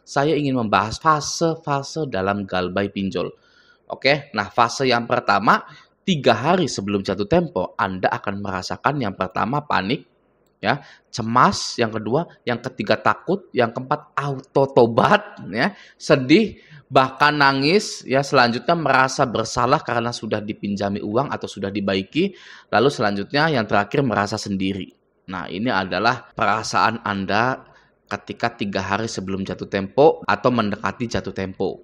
saya ingin membahas fase-fase dalam galbay pinjol. Oke, nah fase yang pertama, 3 hari sebelum jatuh tempo, Anda akan merasakan yang pertama panik, ya, cemas, yang kedua, yang ketiga takut, yang keempat auto tobat, ya, sedih, bahkan nangis, ya, selanjutnya merasa bersalah karena sudah dipinjami uang atau sudah dibaiki, lalu selanjutnya yang terakhir merasa sendiri. Nah, ini adalah perasaan Anda ketika 3 hari sebelum jatuh tempo atau mendekati jatuh tempo.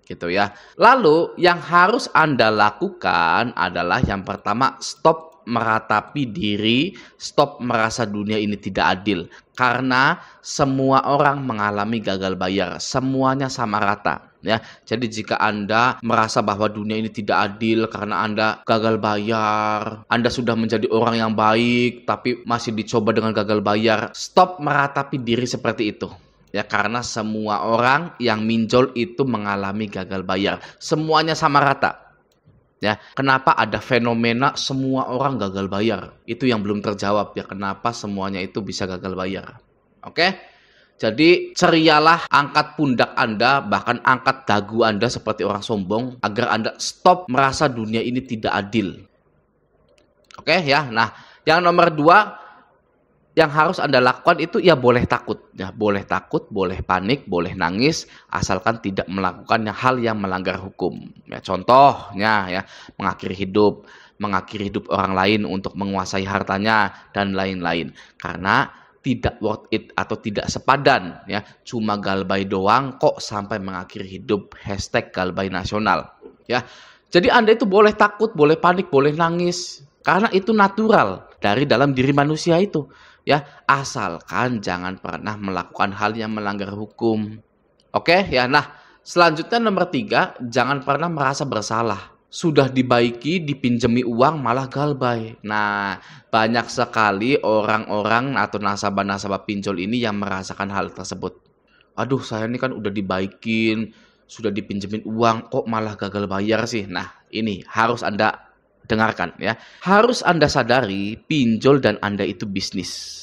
Gitu ya. Lalu yang harus Anda lakukan adalah yang pertama, stop meratapi diri, stop merasa dunia ini tidak adil. Karena semua orang mengalami gagal bayar, semuanya sama rata. Ya, jadi jika Anda merasa bahwa dunia ini tidak adil karena Anda gagal bayar, Anda sudah menjadi orang yang baik tapi masih dicoba dengan gagal bayar, stop meratapi diri seperti itu. Ya, karena semua orang yang minjol itu mengalami gagal bayar. Semuanya sama rata. Ya, kenapa ada fenomena semua orang gagal bayar? Itu yang belum terjawab ya, kenapa semuanya itu bisa gagal bayar. Oke? Jadi cerialah, angkat pundak Anda, bahkan angkat dagu Anda seperti orang sombong agar Anda stop merasa dunia ini tidak adil. Oke ya. Nah, yang nomor 2 yang harus Anda lakukan itu ya boleh takut, ya boleh takut, boleh panik, boleh nangis, asalkan tidak melakukan hal yang melanggar hukum. Ya, contohnya ya mengakhiri hidup orang lain untuk menguasai hartanya dan lain-lain. Karena tidak worth it atau tidak sepadan, ya cuma galbay doang kok sampai mengakhiri hidup. #galbay nasional. Ya, jadi Anda itu boleh takut, boleh panik, boleh nangis, karena itu natural dari dalam diri manusia itu. Ya, asalkan jangan pernah melakukan hal yang melanggar hukum. Oke ya. Nah, selanjutnya nomor 3, jangan pernah merasa bersalah. Sudah dibaiki, dipinjemi uang malah galbay. Nah, banyak sekali orang-orang atau nasabah-nasabah pinjol ini yang merasakan hal tersebut. Aduh, saya ini kan udah dibaikin, sudah dipinjemin uang, kok malah gagal bayar sih. Nah, ini harus Anda dengarkan ya. Harus Anda sadari, pinjol dan Anda itu bisnis.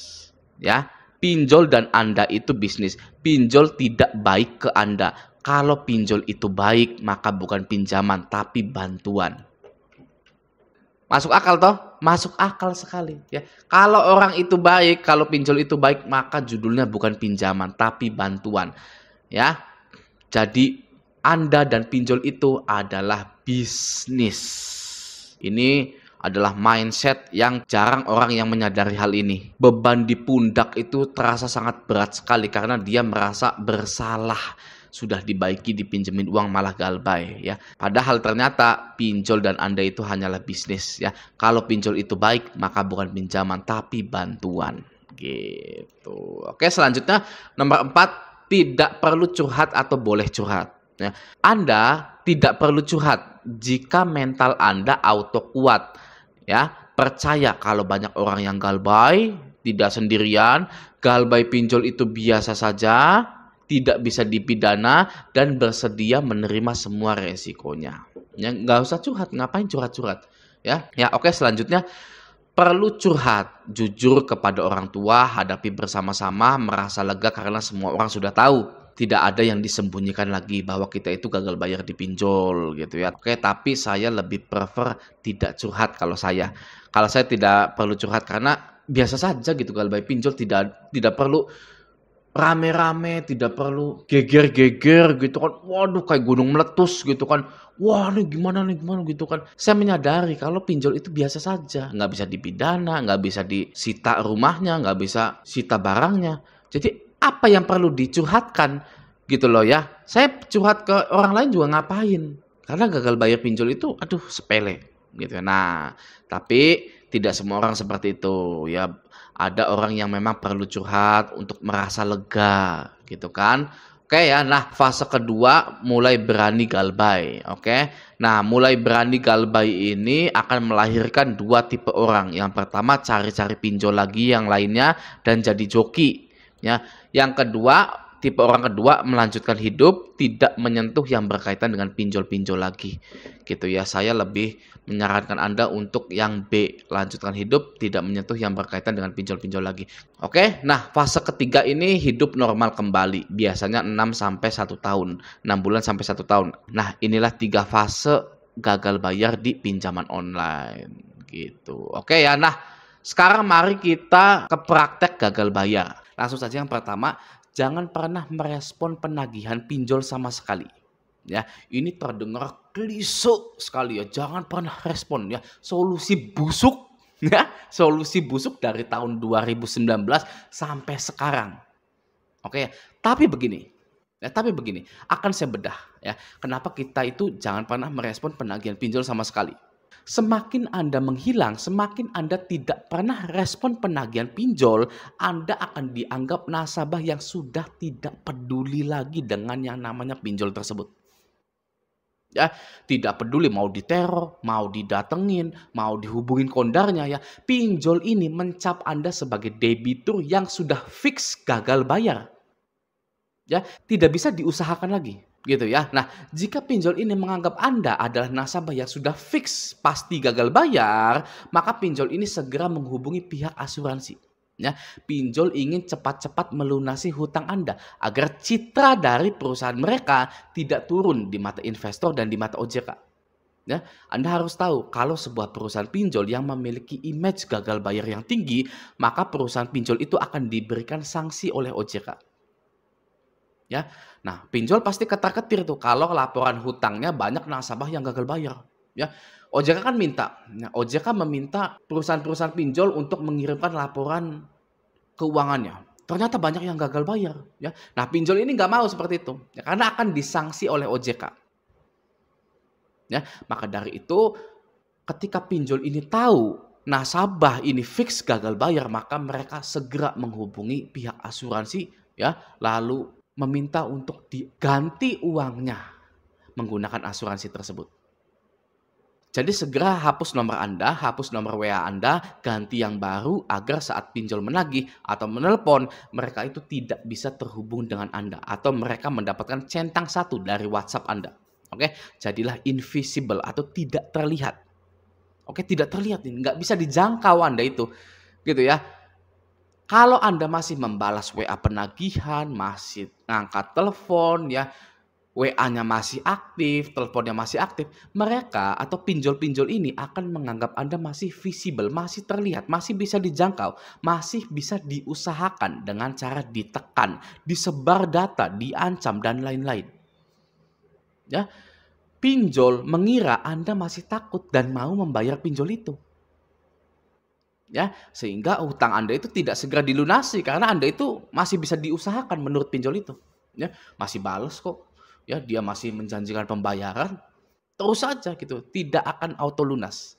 Ya, pinjol dan Anda itu bisnis. Pinjol tidak baik ke Anda. Kalau pinjol itu baik, maka bukan pinjaman tapi bantuan. Masuk akal toh? Masuk akal sekali ya. Kalau orang itu baik, kalau pinjol itu baik, maka judulnya bukan pinjaman tapi bantuan. Ya. Jadi Anda dan pinjol itu adalah bisnis. Ini adalah mindset yang jarang orang yang menyadari hal ini. Beban di pundak itu terasa sangat berat sekali karena dia merasa bersalah. Sudah dibaiki, dipinjemin uang malah galbay ya. Padahal ternyata pinjol dan Anda itu hanyalah bisnis ya. Kalau pinjol itu baik, maka bukan pinjaman tapi bantuan. Gitu. Oke, selanjutnya nomor 4, tidak perlu curhat atau boleh curhat. Ya. Anda tidak perlu curhat jika mental Anda auto kuat. Ya, percaya kalau banyak orang yang galbay, tidak sendirian, galbay pinjol itu biasa saja, tidak bisa dipidana dan bersedia menerima semua resikonya. Ya, nggak usah curhat, ngapain curhat-curhat? Ya, oke, selanjutnya perlu curhat, jujur kepada orang tua, hadapi bersama-sama, merasa lega karena semua orang sudah tahu. Tidak ada yang disembunyikan lagi bahwa kita itu gagal bayar di pinjol gitu ya. Oke, tapi saya lebih prefer tidak curhat kalau saya. Kalau saya tidak perlu curhat karena biasa saja gitu galbay pinjol, tidak perlu rame-rame, tidak perlu geger-geger gitu kan. Waduh, kayak gunung meletus gitu kan. Wah, ini gimana gitu kan. Saya menyadari kalau pinjol itu biasa saja. Nggak bisa dipidana, nggak bisa disita rumahnya, nggak bisa sita barangnya. Jadi apa yang perlu dicurhatkan gitu loh ya. Saya curhat ke orang lain juga ngapain? Karena gagal bayar pinjol itu aduh sepele gitu. Nah, tapi tidak semua orang seperti itu ya. Ada orang yang memang perlu curhat untuk merasa lega gitu kan. Oke ya. Nah, fase kedua mulai berani galbay. Oke. Nah, mulai berani galbay ini akan melahirkan 2 tipe orang. Yang pertama cari-cari pinjol lagi yang lainnya dan jadi joki. Ya, yang kedua tipe orang kedua melanjutkan hidup, tidak menyentuh yang berkaitan dengan pinjol-pinjol lagi. Gitu ya. Saya lebih menyarankan Anda untuk yang B, lanjutkan hidup, tidak menyentuh yang berkaitan dengan pinjol-pinjol lagi. Oke, nah fase ketiga ini hidup normal kembali. Biasanya 6 sampai 1 tahun, 6 bulan sampai 1 tahun. Nah, inilah 3 fase gagal bayar di pinjaman online. Gitu. Oke ya, nah sekarang mari kita ke praktek gagal bayar. Langsung saja yang pertama, jangan pernah merespon penagihan pinjol sama sekali. Ya, ini terdengar klise sekali ya. Jangan pernah respon ya. Solusi busuk ya, solusi busuk dari tahun 2019 sampai sekarang. Oke, tapi begini, akan saya bedah ya. Kenapa kita itu jangan pernah merespon penagihan pinjol sama sekali. Semakin Anda menghilang, semakin Anda tidak pernah respon penagihan pinjol, Anda akan dianggap nasabah yang sudah tidak peduli lagi dengan yang namanya pinjol tersebut. Ya, tidak peduli mau diteror, mau didatengin, mau dihubungin kondarnya ya. Pinjol ini mencap Anda sebagai debitur yang sudah fix gagal bayar. Ya, tidak bisa diusahakan lagi. Gitu ya. Nah, jika pinjol ini menganggap Anda adalah nasabah yang sudah fix pasti gagal bayar, maka pinjol ini segera menghubungi pihak asuransi. Ya, pinjol ingin cepat-cepat melunasi hutang Anda agar citra dari perusahaan mereka tidak turun di mata investor dan di mata OJK. Ya, Anda harus tahu kalau sebuah perusahaan pinjol yang memiliki image gagal bayar yang tinggi, maka perusahaan pinjol itu akan diberikan sanksi oleh OJK. Ya, nah pinjol pasti ketar-ketir tuh kalau laporan hutangnya banyak nasabah yang gagal bayar. Ya, OJK kan minta, nah, OJK meminta perusahaan-perusahaan pinjol untuk mengirimkan laporan keuangannya. Ternyata banyak yang gagal bayar. Ya, nah pinjol ini nggak mau seperti itu, ya, karena akan disanksi oleh OJK. Ya, maka dari itu ketika pinjol ini tahu nasabah ini fix gagal bayar, maka mereka segera menghubungi pihak asuransi, ya, lalu meminta untuk diganti uangnya menggunakan asuransi tersebut. Jadi segera hapus nomor Anda, hapus nomor WA Anda, ganti yang baru agar saat pinjol menagih atau menelpon, mereka itu tidak bisa terhubung dengan Anda atau mereka mendapatkan centang satu dari WhatsApp Anda. Oke, jadilah invisible atau tidak terlihat. Oke, tidak terlihat nih, nggak bisa dijangkau Anda itu, gitu ya. Kalau Anda masih membalas WA penagihan, masih ngangkat telepon ya, WA-nya masih aktif, teleponnya masih aktif, mereka atau pinjol-pinjol ini akan menganggap Anda masih visible, masih terlihat, masih bisa dijangkau, masih bisa diusahakan dengan cara ditekan, disebar data, diancam dan lain-lain. Ya, pinjol mengira Anda masih takut dan mau membayar pinjol itu. Ya, sehingga hutang Anda itu tidak segera dilunasi karena Anda itu masih bisa diusahakan menurut pinjol itu. Ya, masih bales kok. Ya, dia masih menjanjikan pembayaran. Terus saja gitu, tidak akan auto lunas.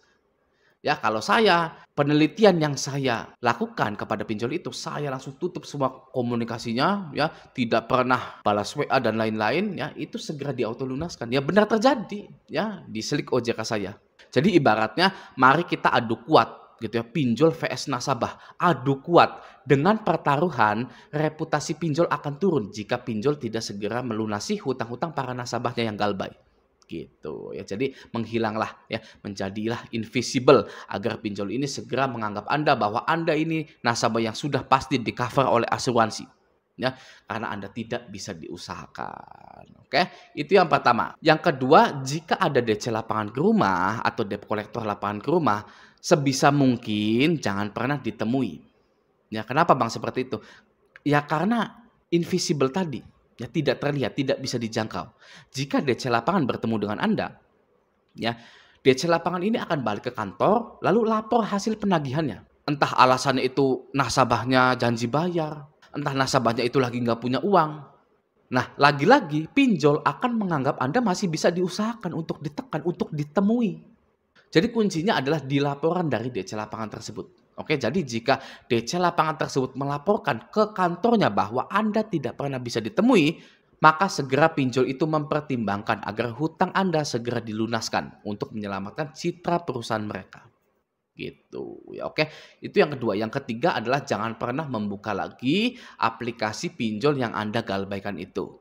Ya, kalau saya, penelitian yang saya lakukan kepada pinjol itu, saya langsung tutup semua komunikasinya, ya, tidak pernah balas WA dan lain-lain, ya, itu segera diautolunaskan. Ya, benar terjadi, ya, di selik OJK saya. Jadi ibaratnya, mari kita adu kuat, gitu ya, pinjol vs nasabah, adu kuat dengan pertaruhan reputasi pinjol akan turun jika pinjol tidak segera melunasi hutang-hutang para nasabahnya yang galbay. Gitu ya. Jadi menghilanglah ya, menjadilah invisible agar pinjol ini segera menganggap Anda bahwa Anda ini nasabah yang sudah pasti di-cover oleh asuransi. Ya, karena Anda tidak bisa diusahakan. Oke, itu yang pertama. Yang kedua, jika ada DC lapangan ke rumah atau debt collector lapangan ke rumah, sebisa mungkin jangan pernah ditemui. Ya, kenapa Bang seperti itu? Ya karena invisible tadi. Ya, tidak terlihat, tidak bisa dijangkau. Jika DC lapangan bertemu dengan Anda, ya, DC lapangan ini akan balik ke kantor, lalu lapor hasil penagihannya. Entah alasannya itu nasabahnya janji bayar, entah nasabahnya itu lagi nggak punya uang. Nah, lagi-lagi pinjol akan menganggap Anda masih bisa diusahakan untuk ditekan, untuk ditemui. Jadi kuncinya adalah di laporan dari DC lapangan tersebut. Oke, jadi jika DC lapangan tersebut melaporkan ke kantornya bahwa Anda tidak pernah bisa ditemui, maka segera pinjol itu mempertimbangkan agar hutang Anda segera dilunaskan untuk menyelamatkan citra perusahaan mereka. gitu ya. Oke, itu yang kedua. Yang ketiga adalah jangan pernah membuka lagi aplikasi pinjol yang Anda galbaikan itu.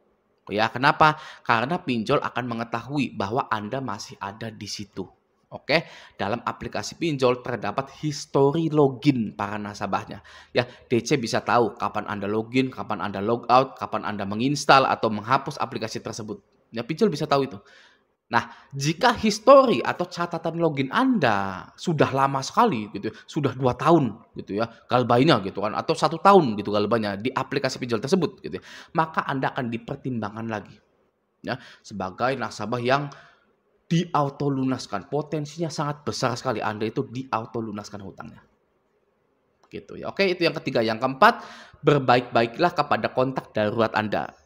Ya, kenapa? Karena pinjol akan mengetahui bahwa Anda masih ada di situ. Oke, dalam aplikasi pinjol terdapat histori login para nasabahnya. Ya, DC bisa tahu kapan Anda login, kapan Anda logout, kapan Anda menginstal atau menghapus aplikasi tersebut. Ya, pinjol bisa tahu itu. Nah, jika histori atau catatan login Anda sudah lama sekali gitu ya, sudah 2 tahun gitu ya, galbainya gitu kan, atau 1 tahun gitu galbainya di aplikasi pinjol tersebut gitu ya, maka Anda akan dipertimbangkan lagi ya, sebagai nasabah yang diautolunaskan. Potensinya sangat besar sekali Anda itu diautolunaskan hutangnya, gitu ya. Oke, itu yang ketiga. Yang keempat, berbaik-baiklah kepada kontak darurat Anda.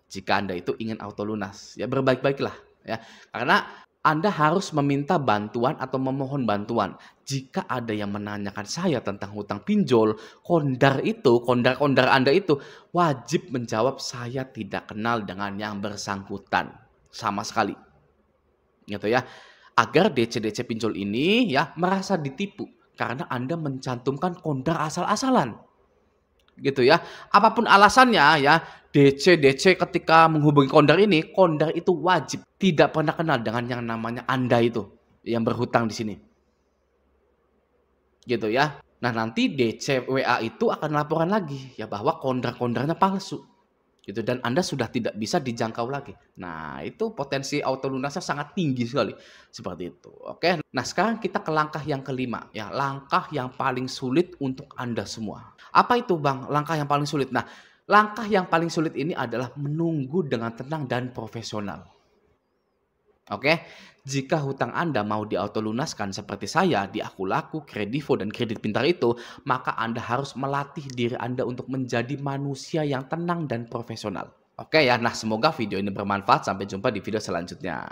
Jika Anda itu ingin auto lunas, ya berbaik-baiklah ya. Karena Anda harus meminta bantuan atau memohon bantuan. Jika ada yang menanyakan saya tentang hutang pinjol, kondar-kondar Anda itu wajib menjawab saya tidak kenal dengan yang bersangkutan sama sekali. Gitu ya. Agar DC-DC pinjol ini ya merasa ditipu karena Anda mencantumkan kondar asal-asalan. Gitu ya. Apapun alasannya ya, DC ketika menghubungi kondar ini, kondar itu wajib tidak pernah kenal dengan yang namanya Anda itu, yang berhutang di sini. Gitu ya. Nah, nanti DC WA itu akan laporan lagi ya bahwa kondar-kondarnya palsu. Gitu dan Anda sudah tidak bisa dijangkau lagi. Nah, itu potensi auto lunasnya sangat tinggi sekali. Seperti itu. Oke. Nah, sekarang kita ke langkah yang kelima ya, langkah yang paling sulit untuk Anda semua. Apa itu, Bang? Langkah yang paling sulit. Nah, langkah yang paling sulit ini adalah menunggu dengan tenang dan profesional. Oke, jika hutang Anda mau diautolunaskan seperti saya di Akulaku, Kredivo, dan Kredit Pintar itu, maka Anda harus melatih diri Anda untuk menjadi manusia yang tenang dan profesional. Oke ya, nah semoga video ini bermanfaat. Sampai jumpa di video selanjutnya.